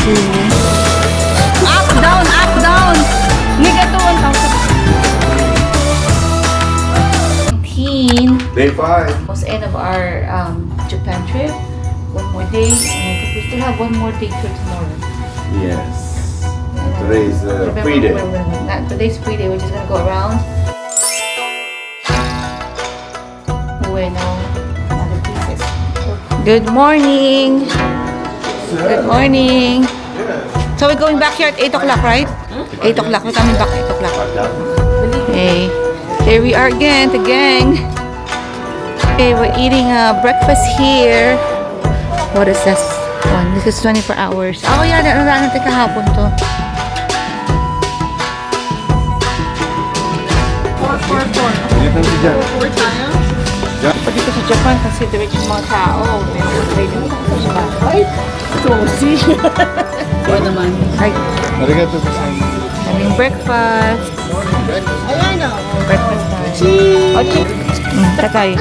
Up, down, up, down. Negative 1,000. Day 5. Was end of our Japan trip. One more day, and we still have one more day till tomorrow. Yes. Today is free day. Not today's free day. We're just gonna go around. Bueno, other pieces. Good morning. Good morning. So we're going back here at 8 o'clock, right? 8 o'clock. We're coming back at 8 o'clock. Hey, here we are again, the gang. Okay, we're eating breakfast here. What is this one? This is 24 hours. Oh yeah, naroon natin kahapon to. 4. Dito si Jan. 4 tayo? Pag dito sa Japan, considerate yung mga tao. Ay, saucy. Oo naman. Ay, Arigato gozaimasu. having breakfast. Ayan o. Breakfast time. Cheese! Oh, cheese. Tatay.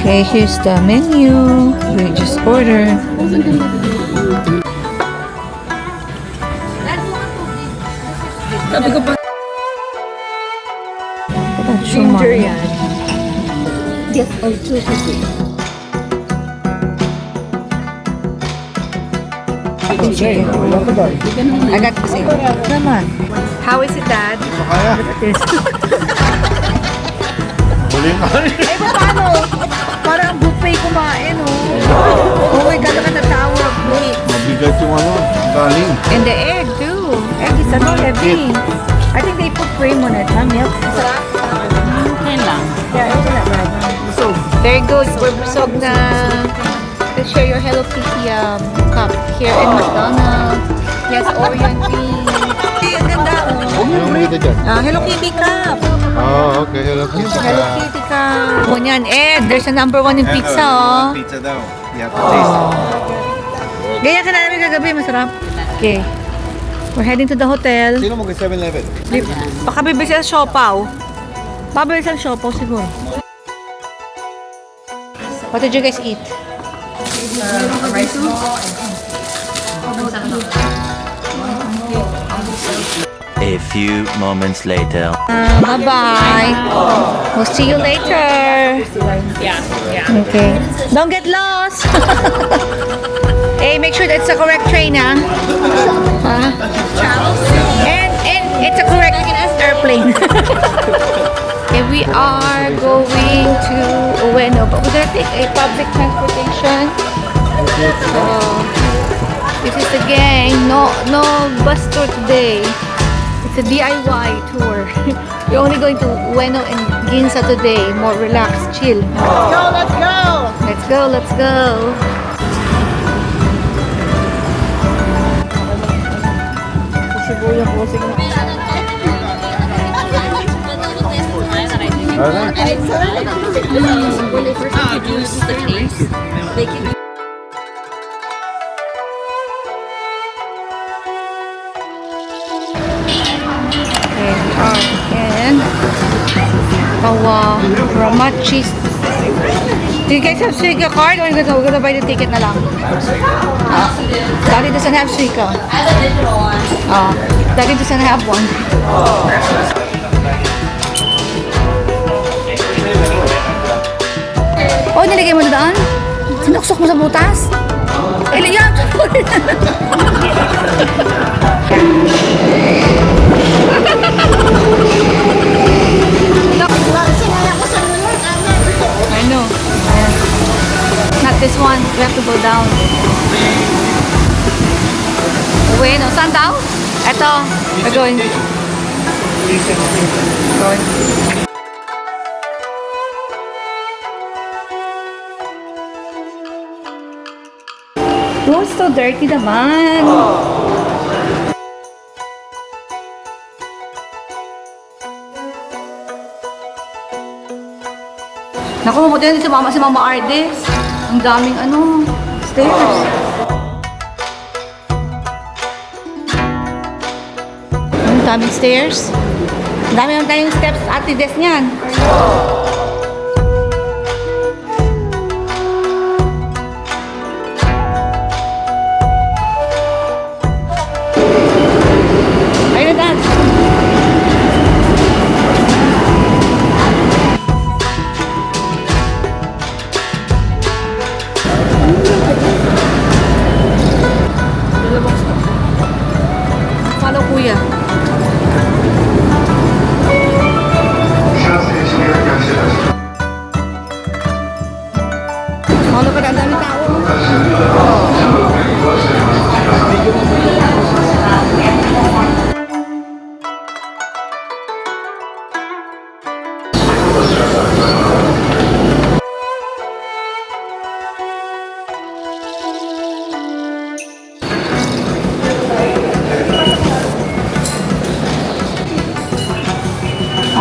Okay, here's the menu. We just ordered. Sabi ko pa. Ginger yan. Yes, oh, 250. I got the same. Naman. How is it, Dad? Kaya. Look at this. Huli ka. Eh, paano? Parang buffet kumain, oh. Oh my God, look at the tower of meat. Mabigat yung kaling. And the egg, too. Egg is ano, heavy. I think they put cream on it, huh? Milk. Sarap. Okay lang. Yeah, it's not bad. So, very good. We're busog na. Let's share your Hello Kitty cup here in McDonald's. Yes, Oreo tea. Hey, ang ganda, oh. Yung rito dyan. Hello Kitty cup. Oh, okay. Hello Kitty. Hello Kitty cup. O yan, Ed, there's a number 1 in pizza, oh. Pizza daw. You have to taste. Ganyan ka na namin kagabi, masarap. Okay. We're heading to the hotel. Sino mag 7-Eleven? Baka bibili sila siopaw. Babili sila siopaw siguro. What did you guys eat? A few moments later. Bye-bye. We'll see you later. Yeah. Okay. Don't get lost. Hey, make sure that's the correct train, huh? And it's a correct airplane. Okay, we are going to Ueno, but we're gonna take a public transportation. So this is the gang. No bus tour today. It's a DIY tour. We're only going to Ueno and Ginza today. More relaxed, chill. Let's go! Let's go, let's go. Okay, we are in Ramachi. Do you guys have Suica card or we're gonna buy the ticket na lang? Daddy doesn't have Suica. I have a digital one. Daddy doesn't have one. Oh, nilagay mo na daan? Sinuksok mo sa butas? Iliyam! I know. Not this one. We have to go down. Bueno, saan daw? Ito. We're going. Going. Oh, it's so dirty naman. Naku, mabuti na si Mama Ardes. Ang daming stairs. Ang daming stairs. Ang dami naman tayong steps at the desk niyan.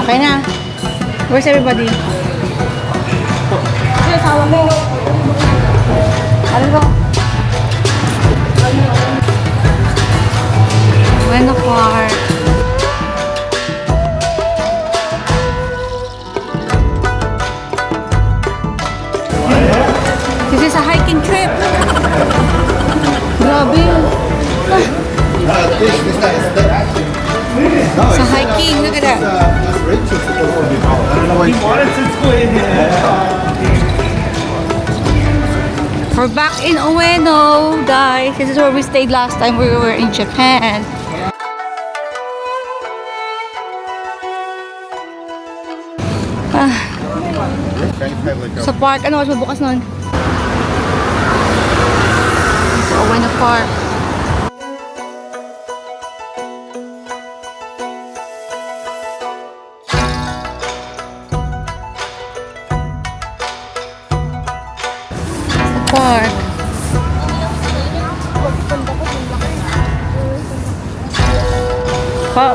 Okay na. Where's everybody? Asawa mo. Ano ba? Bueno Park. This is a hiking trip. Grabe. Sa hiking, look at that. We're back in Ueno, guys. This is where we stayed last time we were in Japan. Ah. Sa park, ano oras mabukas nun? Sa Ueno Park. Park.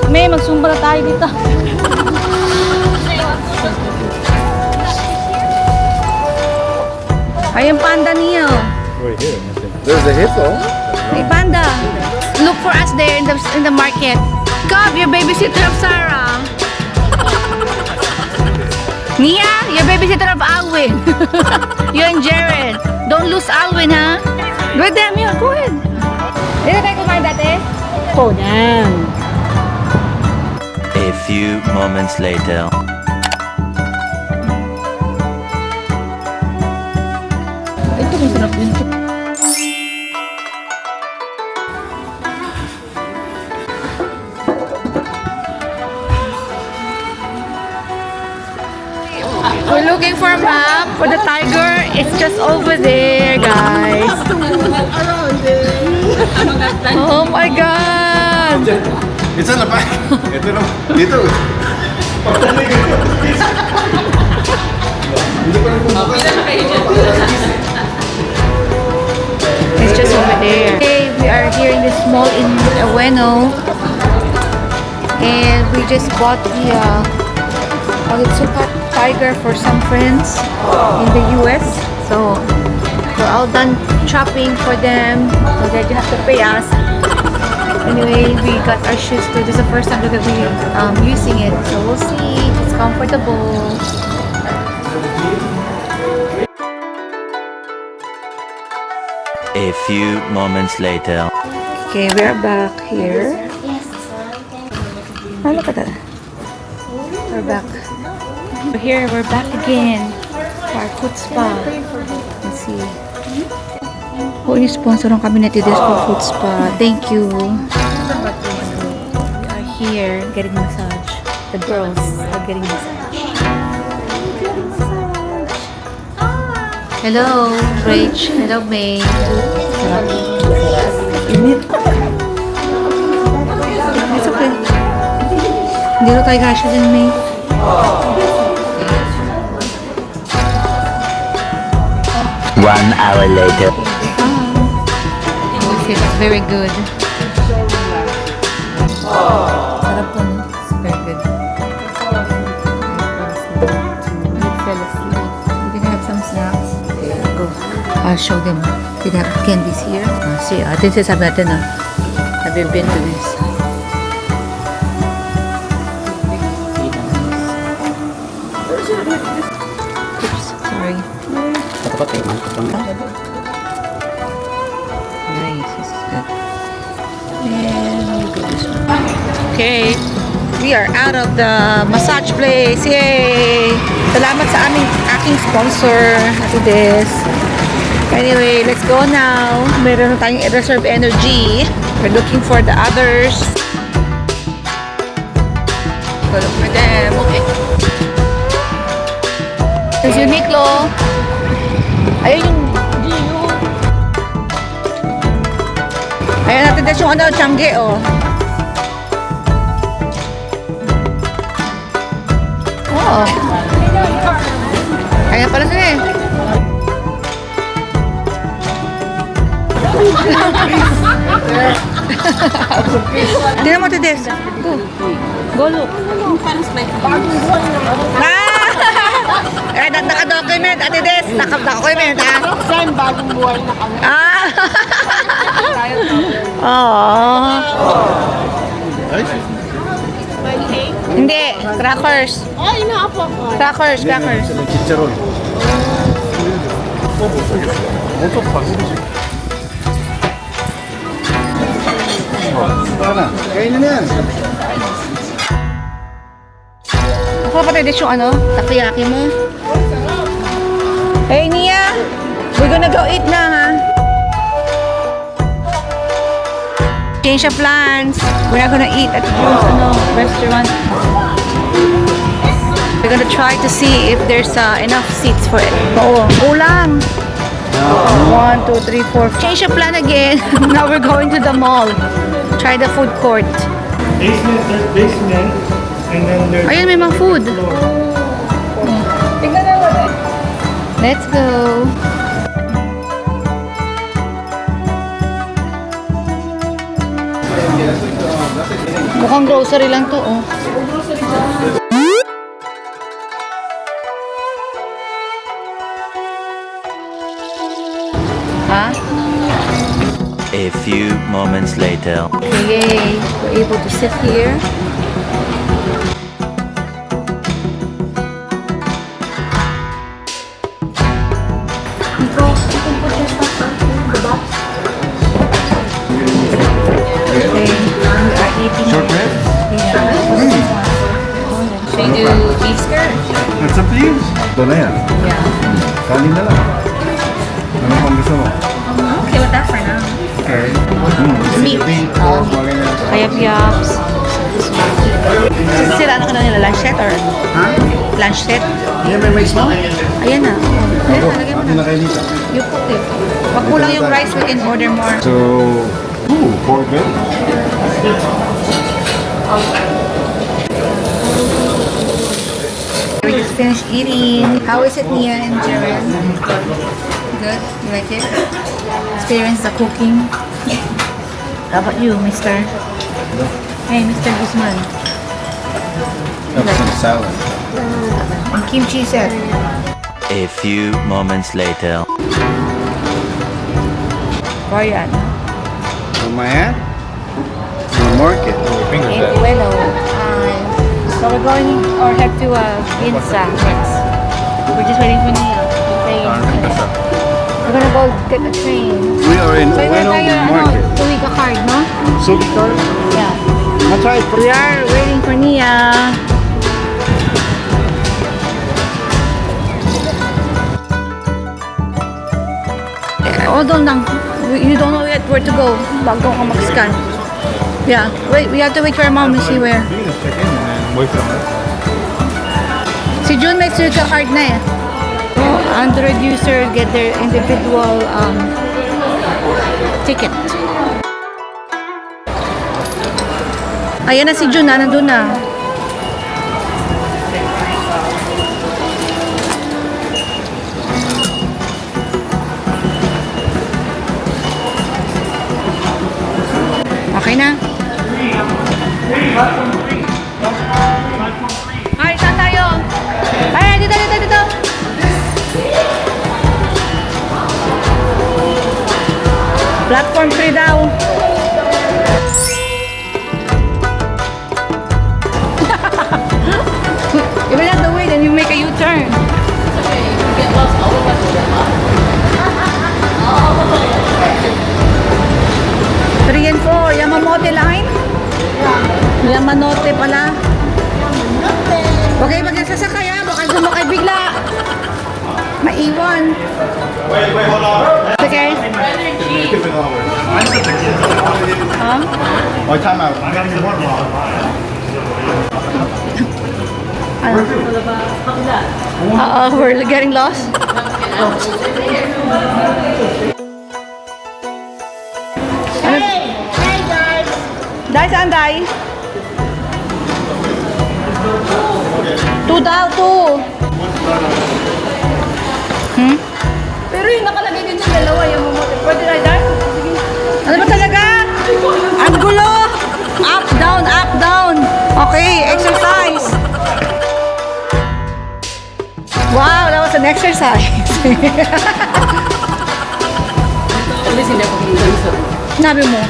May magsumba na tayo dito. Ay, yung panda niyo. Right here. There's a hippo. May panda. Look for us there in the market. Gab, your babysitter of Sarah. Nia, your babysitter of Alwin. You and Jared. Don't lose Alwin, ha? Go them, yun. Go ahead. Dito tayo kumain dati? Oh, damn. A few moments later. Ito, may sarap din. We're looking for a map for the tiger. It's just over there, guys. Oh my God! It's on the back. Ito no. Dito. It's just over there. Okay, we are here in this mall in Ueno, and we just bought the Onitsuka tiger for some friends in the US. So we're all done shopping for them. So they have to pay us. Anyway, we got our shoes too. This is the first time that we're using it. So we'll see if it's comfortable. A few moments later. Okay, we're back here. Oh, look at that. We're back. We're here, we're back again. Our food spa. Let's see. Oh, ini-sponsoran kami na Tides for food spa. Thank you. We are here getting massage. The girls are getting massage. Hello, Rach. Hello, May. It's okay. Hindi rin tayo kasya din, May. 1 hour later. It was very good. Sarap po, no? It's very good. We fell asleep. We can have some snacks. Go. I'll show them. We have candies here. See, atin sasabi natin, have you been to this? Oops, sorry. Nice, this is good. And we go this one. Okay, we are out of the massage place. Yay! Salamat sa aking sponsor, Ate Des. Anyway, let's go now. Meron na tayong reserve energy. We're looking for the others. Go look for them. Okay. There's Uniqlo. Ayun yung Gio. Ayan natin Des yung ano, Changi, oh. Oh. Kaya pala sila eh. Tingnan mo, Tides. Go. Go look. Naka-document, Ate Des. Naka-document, ha? Saan bagong buhay na kami? Ah! Aww. Hindi, crackers. Ay, naapo ko. Crackers. Chicharon. Sana. Kainin na yan. Ako pa Tides yung ano, takoyaki mo. Hey, Nia. We're gonna go eat na, ha? Change of plans. We're not gonna eat at June's restaurant. We're gonna try to see if there's enough seats for it. Oo, kulang. 1, 2, 3, 4. Change of plan again. Now we're going to the mall. Try the food court. Basement, there's basement, and then there's Ayun, may mga food. Let's go. Mukhang grocery lang to, oh. Ha? A few moments later. Okay, we're able to sit here. Okay, we are eating. Short rib? Should we do beef skirt? That's up to you. Ito na yan. Yeah. Kanin na lang. Ano pang gusto mo? Okay with that for now. Okay. Meat. Kayap-yaps. Sila, ano ka na nila? Lunch set or? Ha? Lunch set? Yan, may mais mo? Ayan na. Ayan na, lagay mo Atin na. na kayo dito. You put it. Pag kulang yung rice, we can order more. So, pork belly. We just finished eating. How is it, Nia and Jared? Good? You like it? Experience the cooking? How about you, Mr.? Hey, Mr. Guzman. Have some salad. And kimchi set. A few moments later. Korean. Kumayan? Market. In Ueno. So we're going or head to Ginza next. We're just waiting for Nia. We're gonna go get a train. We are in So yung Ueno tayo, Market. Tuwiga card, no? Suki card? Yeah. I'll try it. We are waiting for Nia. Hold on lang. You don't know yet where to go bago ka mag-scan. Yeah. Wait, we have to wait for our mom to see where. You can just check in and then wait for them. Si June may Suica card na eh. Android user get their individual ticket. Ayan na si June, nandun na. Okay na. Ay, saan tayo? Ay, dito. Platform 3 daw. You will have to wait and you make a U-turn. Three and 4, Yamamote line? Yamanote pala. Okay, pag nagsasakay ha, baka sumakay bigla. Maiwan. Okay? Huh? Oh, time out. We're getting lost. Hey guys! Dai, saan Dai? 2 daw, 2. Pero yung nakalagay din sa dalawa, yung mamote. Pwede na dyan? Ano ba talaga? Ang gulo! Up, down, up, down. Okay, exercise. Wow, that was an exercise. Sinabi mo?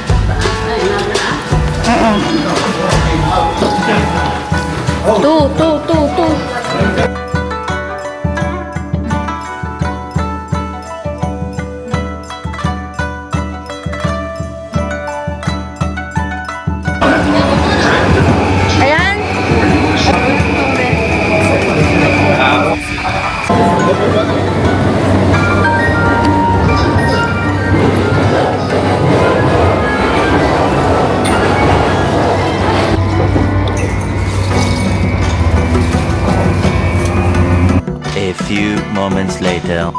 Two. Ayan. A few moments later.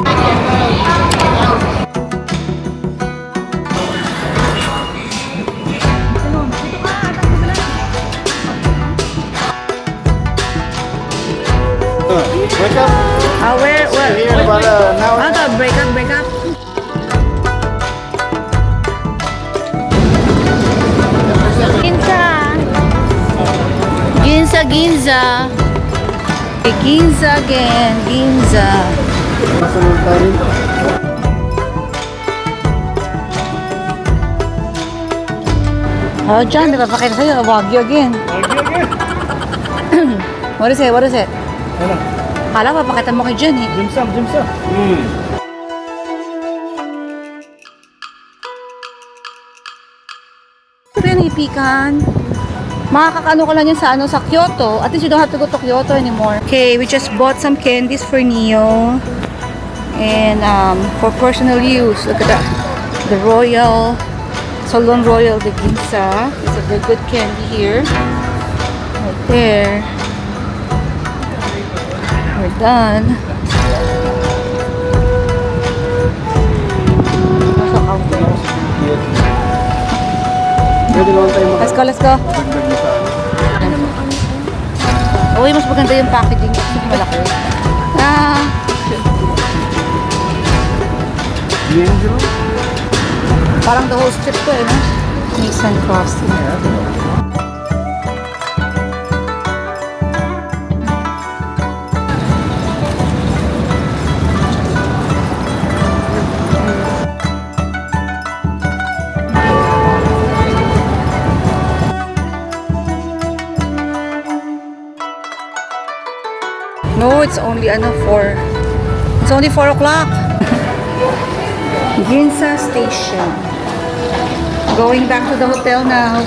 Wake up. Where? Here, but now. Ano to? Break up? Ginza. Ginza again. Ginza. Masunod tayo. Oh, John, napapakita sa'yo. Wagyu again. What is it? Ano? Kala, papakita mo kay John eh. Dim sum. Ito yung ipikan. Makakakano ka lang yan sa Kyoto. At least you don't have to go to Kyoto anymore. Okay, we just bought some candies for Neo. And for personal use. Look at that. The Royal, Salon Royal de Ginza. It's a very good candy here. Right there. We're done. Nasa counter. Pwede naman tayo Let's go. Uy, mas maganda yung packaging. Mas malaki. Parang the whole strip ko eh, no? Nissan Crossing. No, it's only 4. It's only 4 o'clock. Ginza Station. Going back to the hotel now.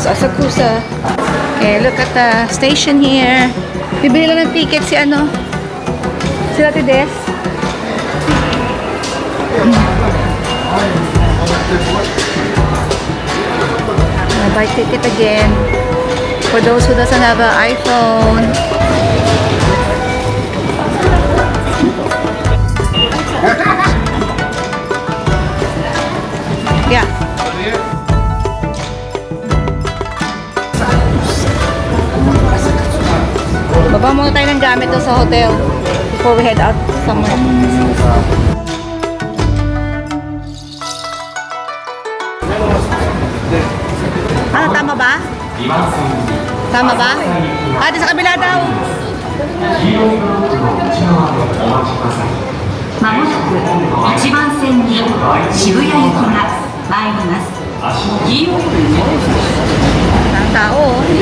Asakusa. Okay, look at the station here. Bibili lang ng ticket si Ate Des. Buy ticket again. For those who doesn't have an iPhone. Yeah. Baba muna tayo ng gamit doon sa hotel before we head out somewhere. Ano, tama ba? Tama ba? Ate, sa kabila daw. まもなく1番線に渋谷行きが参ります。黄色い Ang tao. Oh. To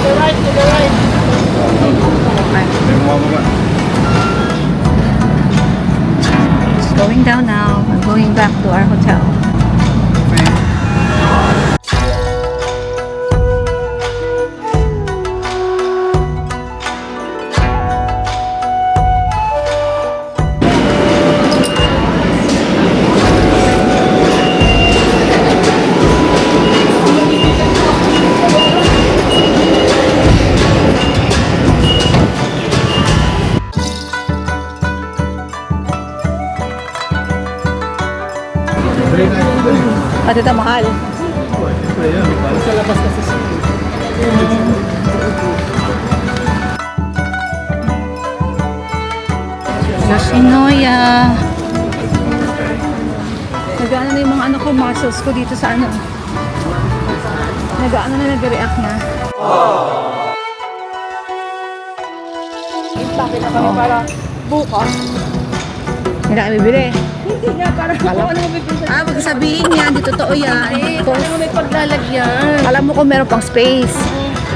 the right. It's going down now. We're going back to our hotel. At ito mahal. Sa labas kasi siya. Yoshinoya. Nag-ano na yung mga ano ko, muscles ko dito sa ano. Nag-ano na, nag-react na. Bakit na kami para bukas? Hindi na kami bibili. Hindi nga, para kung ano mo bibili. Magsasabihin yan, di totoo yan. Kung ano may paglalagyan. Alam mo kung meron pang space.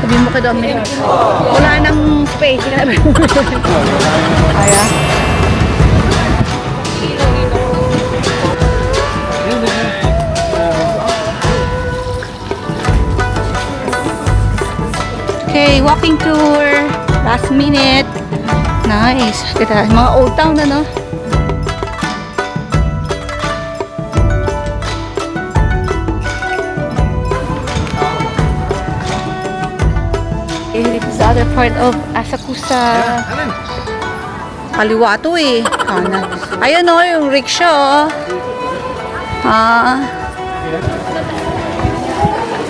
Sabihin mo kay Dominic, wala nang space. Hindi ka na bibili. Kaya? Okay, walking tour. Last minute. Nice. Kita, mga old town na, no? This is the other part of Asakusa. Kaliwa to eh. Kanan. Ayun o, yung rickshaw.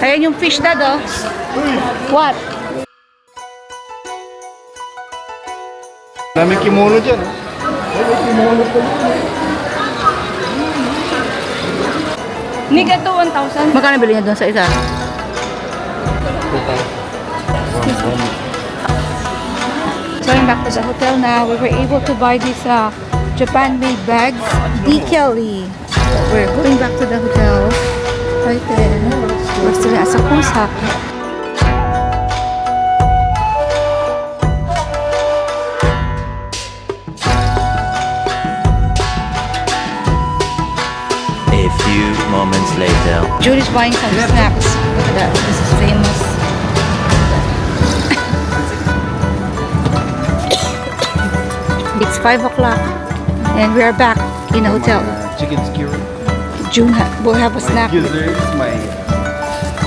Ayan yung fish dad oh. What? Dami kimono dyan. Niga to 1,000. Magkano bili niya doon sa isa? Going back to the hotel now, we were able to buy these Japan-made bags, decally. We're going back to the hotel. Right there. We're still in Asakusa. A few moments later. Julie's buying some snacks. Look at that. This is famous. It's 5 o'clock and we are back in the hotel. Chicken skewer. June will have a snack. Gizzards.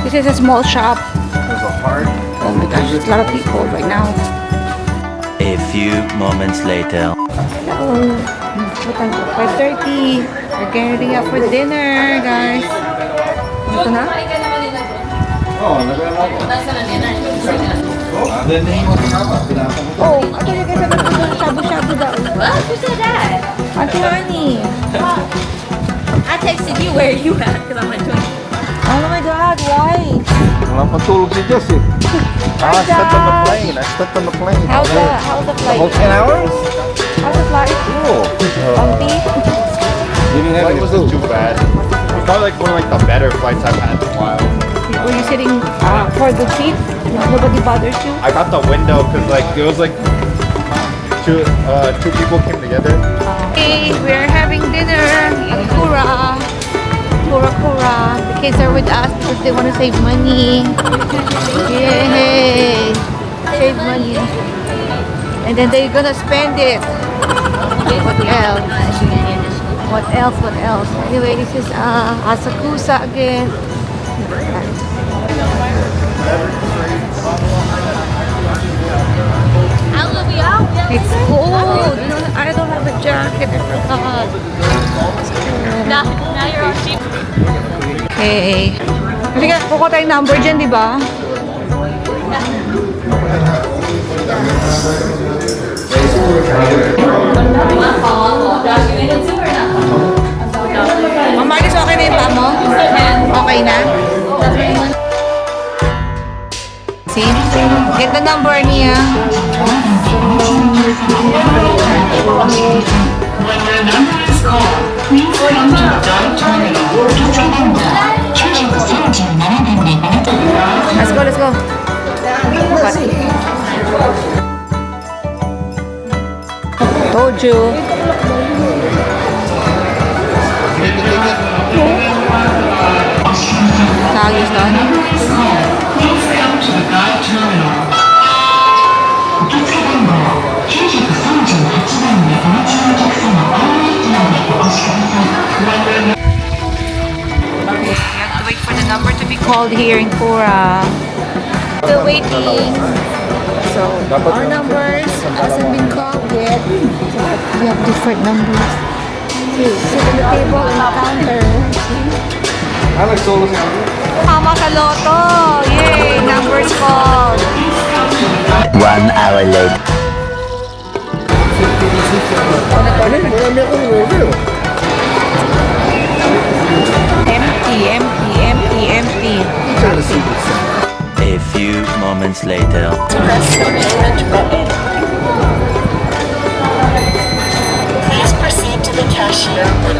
This is a small shop. There's a heart. Oh my gosh, there's a lot of people right now. A few moments later. Oh, 5:30. We're getting up for dinner, guys. Ito na? Oh, nagano ako. Then name of the house. Oh, I thought you guys are going to shabu-shabu daw. What? Who said that? Auntie Honey. I texted you where you at because I'm like, Oh my God, why? Wala pang tulog si Jess eh. I slept on the plane. I slept on the plane. How's the flight? About 10 hours? How's the flight? Cool. Comfy? It wasn't too bad. It's probably like one of the better flights I've had in a while. Were you sitting for the seat? Nobody bothers you? I got the window because it was like two people came together. Hey, we're having dinner at Kura. Kura. The kids are with us because they want to save money. Yay! Save money. And then they're gonna spend it. What else? What else? Anyway, this is Asakusa again. It's cold. No, I don't have a jacket. I forgot. now you're on cheap. Okay. Kasi nga, kukuha tayong number dyan, di ba? Mamalis, okay na yung pa mo? Okay na? See? Get the number niya. Let's go. Told you. Ayos doon. Okay, we have to wait for the number to be called here in Kura. Still waiting. So, our numbers hasn't been called yet. We have different numbers. Okay, sit on the table and the counter. I like solo Mama sa loto! Yay! Numbers called! 1 hour later. Marami akong order. Empty, empty, empty, empty. A few moments later. Press the payment button. Please proceed to the cashier or